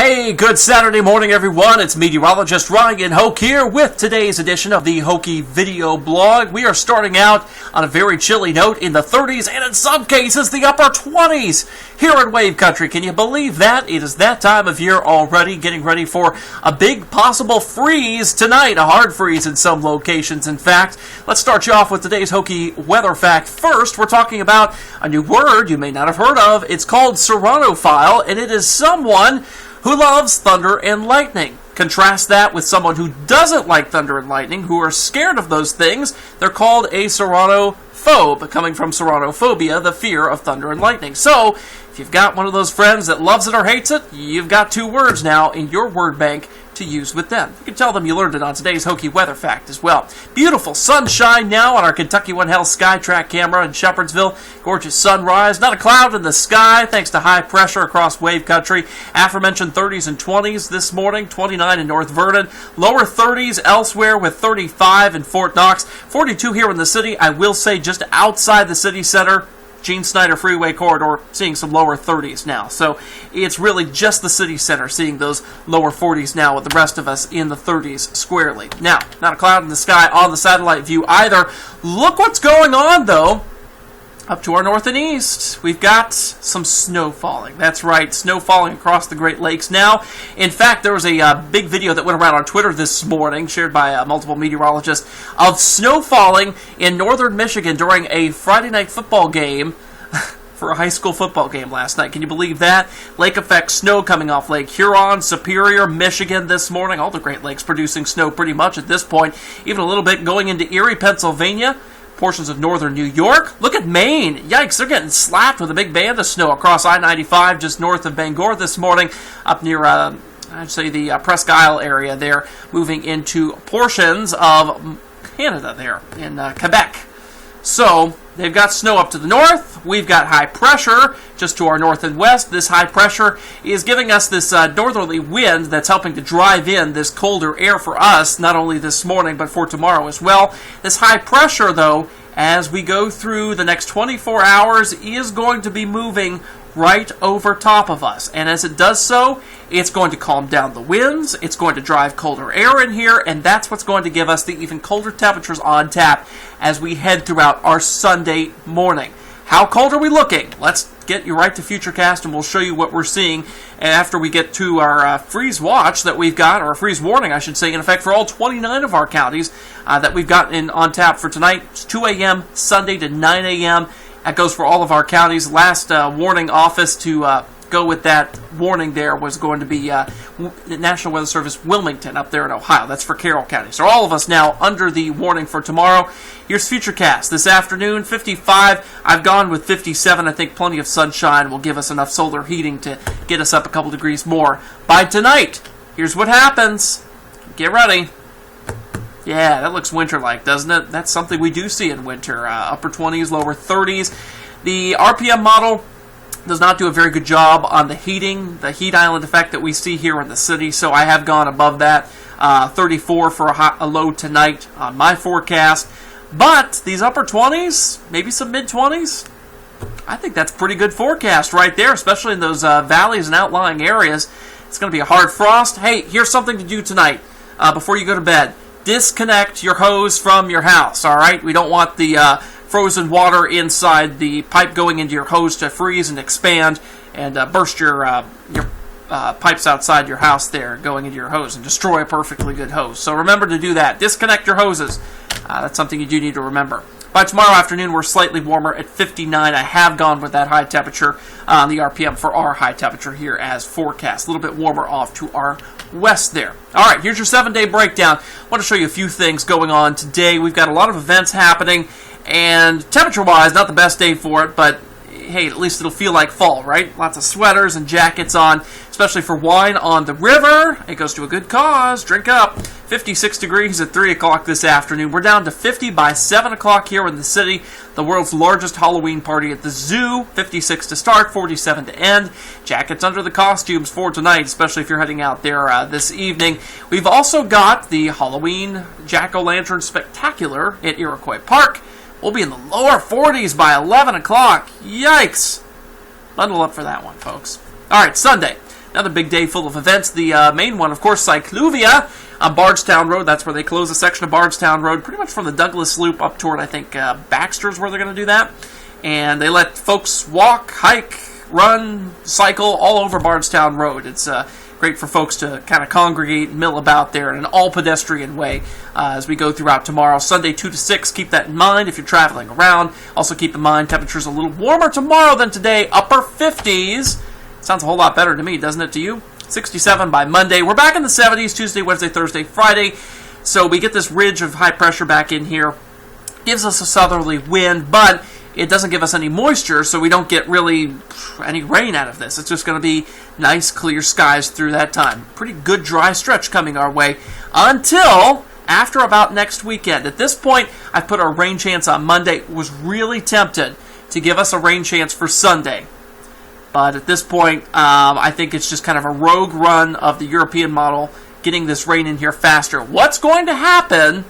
Hey, good Saturday morning, everyone. It's Meteorologist Ryan Hoke here with today's edition of the Hokey video blog. We are starting out on a very chilly note in the 30s and in some cases the upper 20s here in Wave Country. Can you believe that? It is that time of year already, getting ready for a big possible freeze tonight, a hard freeze in some locations, in fact. Let's start you off with today's Hokey weather fact. First, we're talking about a new word you may not have heard of. It's called Serranophile, and it is someone who loves thunder and lightning. Contrast that with someone who doesn't like thunder and lightning, who are scared of those things. They're called a serranophobe, coming from serranophobia, the fear of thunder and lightning. So, if you've got one of those friends that loves it or hates it, you've got two words now in your word bank to use with them. You can tell them you learned it on today's Hokey weather fact as well. Beautiful sunshine now on our Kentucky One Health SkyTrack camera in Shepherdsville. Gorgeous sunrise. Not a cloud in the sky thanks to high pressure across Wave Country. Aforementioned 30s and 20s this morning. 29 in North Vernon. Lower 30s elsewhere with 35 in Fort Knox. 42 here in the city. I will say just outside the city center, Gene Snyder Freeway Corridor, seeing some lower 30s now. So it's really just the city center seeing those lower 40s now, with the rest of us in the 30s squarely. Now, not a cloud in the sky on the satellite view either. Look what's going on, though. Up to our north and east, we've got some snow falling. That's right, snow falling across the Great Lakes now. In fact, there was a big video that went around on Twitter this morning, shared by multiple meteorologists, of snow falling in northern Michigan during a Friday night football game for a high school football game last night. Can you believe that? Lake effect snow coming off Lake Huron, Superior, Michigan this morning. All the Great Lakes producing snow pretty much at this point. Even a little bit going into Erie, Pennsylvania. Portions of northern New York. Look at Maine. Yikes, they're getting slapped with a big band of snow across I-95 just north of Bangor this morning, up near, I'd say the Presque Isle area there, moving into portions of Canada there in Quebec. So, they've got snow up to the north. We've got high pressure just to our north and west. This high pressure is giving us this northerly wind that's helping to drive in this colder air for us, not only this morning, but for tomorrow as well. This high pressure, though, as we go through the next 24 hours, is going to be moving right over top of us. And as it does so, it's going to calm down the winds, it's going to drive colder air in here, and that's what's going to give us the even colder temperatures on tap as we head throughout our Sunday morning. How cold are we looking? Let's get you right to Futurecast, and we'll show you what we're seeing after we get to our freeze watch that we've got, or a freeze warning, I should say, in effect for all 29 of our counties that we've got on tap for tonight. It's 2 a.m. Sunday to 9 a.m. That goes for all of our counties. Last warning office to go with that warning there was going to be National Weather Service Wilmington up there in Ohio. That's for Carroll County. So all of us now under the warning for tomorrow. Here's Futurecast. This afternoon, 55. I've gone with 57. I think plenty of sunshine will give us enough solar heating to get us up a couple degrees more. By tonight, here's what happens. Get ready. Yeah, that looks winter-like, doesn't it? That's something we do see in winter. Upper 20s, lower 30s. The RPM model does not do a very good job on the heating, the heat island effect that we see here in the city, so I have gone above that. 34 for a low tonight on my forecast. But these upper 20s, maybe some mid-20s, I think that's pretty good forecast right there, especially in those valleys and outlying areas. It's going to be a hard frost. Hey, here's something to do tonight before you go to bed. Disconnect your hose from your house, all right? We don't want the frozen water inside the pipe going into your hose to freeze and expand and burst your pipes outside your house there going into your hose and destroy a perfectly good hose. So remember to do that. Disconnect your hoses. That's something you do need to remember. By tomorrow afternoon, we're slightly warmer at 59. I have gone with that high temperature on the RPM for our high temperature here as forecast. A little bit warmer off to our west there. All right, here's your 7-day breakdown. I want to show you a few things going on today. We've got a lot of events happening, and temperature-wise, not the best day for it, but hey, at least it'll feel like fall, right? Lots of sweaters and jackets on, especially for wine on the river. It goes to a good cause. Drink up. 56 degrees at 3 o'clock this afternoon. We're down to 50 by 7 o'clock here in the city. The world's largest Halloween party at the zoo. 56 to start, 47 to end. Jackets under the costumes for tonight, especially if you're heading out there this evening. We've also got the Halloween Jack-O-Lantern Spectacular at Iroquois Park. We'll be in the lower 40s by 11 o'clock. Yikes. Bundle up for that one, folks. All right, Sunday. Another big day full of events. The main one, of course, Cycluvia on Bardstown Road. That's where they close a section of Bardstown Road, pretty much from the Douglas Loop up toward, I think, Baxter's where they're going to do that. And they let folks walk, hike, run, cycle all over Bardstown Road. It's great for folks to kind of congregate and mill about there in an all-pedestrian way as we go throughout tomorrow. Sunday, 2 to 6. Keep that in mind if you're traveling around. Also keep in mind temperatures a little warmer tomorrow than today, upper 50s. Sounds a whole lot better to me, doesn't it to you? 67 by Monday. We're back in the 70s Tuesday, Wednesday, Thursday, Friday. So we get this ridge of high pressure back in here. Gives us a southerly wind, but it doesn't give us any moisture, so we don't get really any rain out of this. It's just going to be nice, clear skies through that time. Pretty good dry stretch coming our way until after about next weekend. At this point, I've put our rain chance on Monday. Was really tempted to give us a rain chance for Sunday. But at this point, I think it's just kind of a rogue run of the European model, getting this rain in here faster. What's going to happen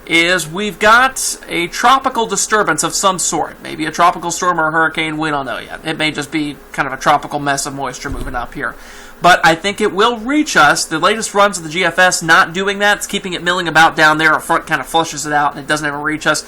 is we've got a tropical disturbance of some sort. Maybe a tropical storm or a hurricane, we don't know yet. It may just be kind of a tropical mess of moisture moving up here. But I think it will reach us. The latest runs of the GFS not doing that. It's keeping it milling about down there. Our front kind of flushes it out and it doesn't ever reach us.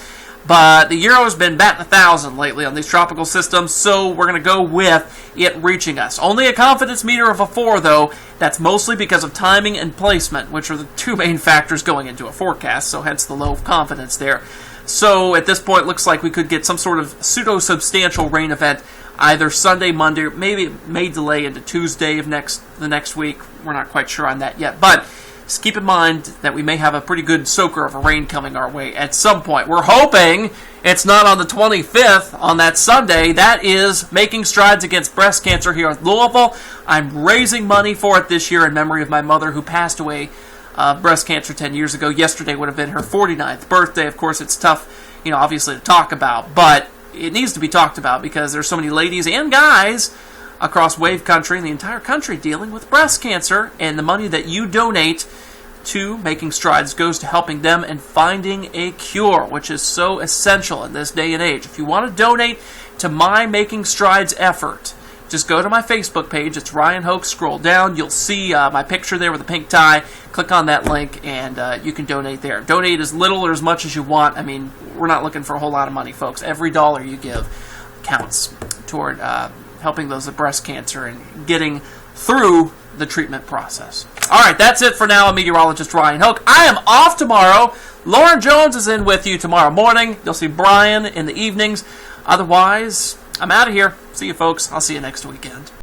But the Euro's been batting 1,000 lately on these tropical systems, so we're going to go with it reaching us. Only a confidence meter of a 4, though. That's mostly because of timing and placement, which are the two main factors going into a forecast, so hence the low confidence there. So at this point, it looks like we could get some sort of pseudo-substantial rain event either Sunday, Monday, or maybe it may delay into Tuesday of the next week. We're not quite sure on that yet, but just keep in mind that we may have a pretty good soaker of a rain coming our way at some point. We're hoping it's not on the 25th on that Sunday. That is Making Strides Against Breast Cancer here in Louisville. I'm raising money for it this year in memory of my mother who passed away of breast cancer 10 years ago. Yesterday would have been her 49th birthday. Of course, it's tough, obviously to talk about, but it needs to be talked about because there's so many ladies and guys across Wave Country and the entire country dealing with breast cancer, and the money that you donate to Making Strides goes to helping them and finding a cure, which is so essential in this day and age. If you want to donate to my Making Strides effort, just go to my Facebook page. It's Ryan Hoke. Scroll down. You'll see my picture there with a pink tie. Click on that link, and you can donate there. Donate as little or as much as you want. I mean, we're not looking for a whole lot of money, folks. Every dollar you give counts toward helping those with breast cancer and getting through the treatment process. All right, that's it for now. I'm meteorologist Ryan Hoke. I am off tomorrow. Lauren Jones is in with you tomorrow morning. You'll see Brian in the evenings. Otherwise, I'm out of here. See you, folks. I'll see you next weekend.